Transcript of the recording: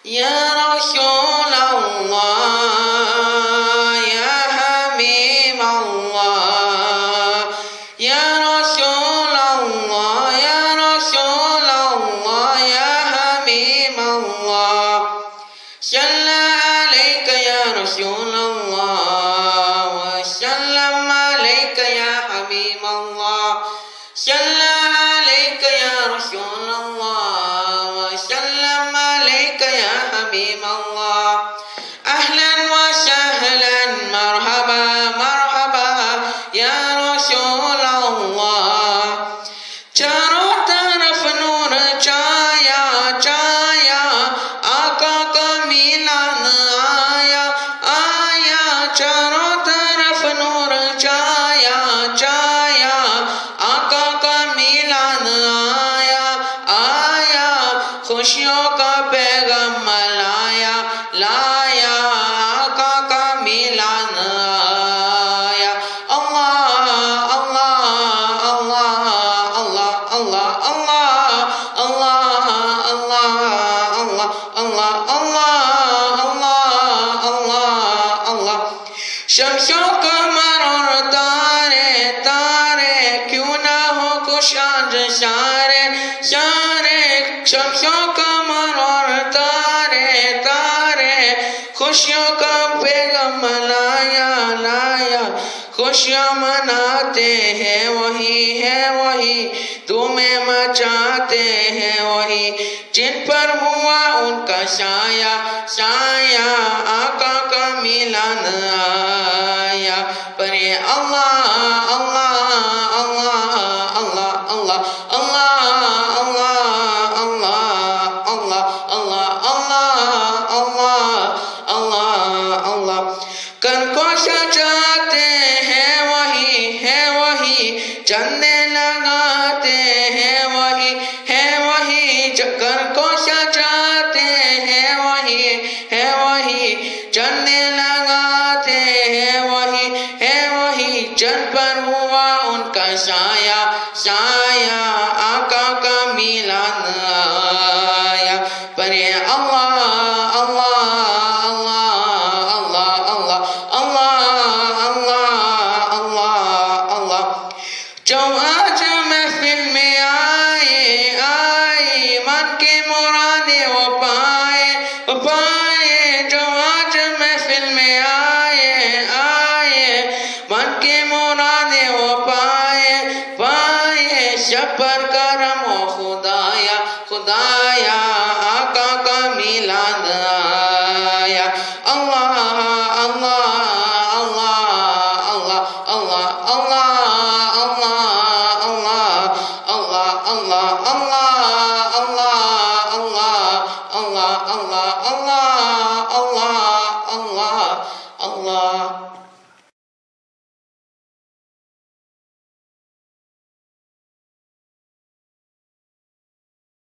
Ya Rasulullah, Ya Habib Allah, Ya Rasulullah, Ya Rasulullah, Ya Habib Allah. Salla alayka ya Rasulullah, wa sallam alayka ya Habib Allah. Salla alayka ya Rasulullah, wa sallam alayka ya Habib Allah. Ahlan wa sahlan, marhaba marhaba ya Rasulullah. चारों तरफ नूर छाया छाया, आका का मिलान आया आया। चारों तरफ नूर छाया छाया, आका का मिलान आया आया। खुशियों का पैगाम लाया लाया, आका का मिलान आया। अल्लाह अल्लाह अल्लाह Allah, Allah, Allah, Allah, Allah, Allah, Allah, Allah, Allah. शम्सों कमर और तारे तारे, क्यों ना हो कुशाज सारे सारे। शम्सों कमर और तारे तारे, खुशियों का पैगाम लाया लाया। खुशियाँ मनाते हैं वही है वही, तुम्हें मचाते हैं वही, जिन पर हुआ उनका साया साया। आका का मिलान आया पर ये अल्लाह अल्लाह अल्लाह अल्लाह अल्लाह अल्लाह अल्लाह अल्लाह अल्लाह अल्लाह अल्लाह अल्लाह। कर को सजाते हैं वही, चंदे लगाते हैं वही कर को सजाते हैं वही, चंदे लगाते हैं वही, चंद पर हुआ उनका साया साया। आका का मिलान आया पर ये अल्लाह अल्लाह अल्लाह अल्लाह अल्लाह अल्लाह अल्लाह अल्लाह। जो आज महफिल में आए आए, मन के मुरादे वो पाए पाए। जो आज महफिल में आए आए, मन के मुरादे वो पाए पाए। सब पर करम हो खुदाया खुदाया, आका का मिलान आया। अल्लाह अल्लाह अल्लाह अल्लाह अल्लाह अल्लाह अल्लाह अल्लाह अल्लाह अल्लाह अल्लाह अल्लाह अल्लाह अल्लाह अल्लाह अल्लाह अल्लाह अल्लाह।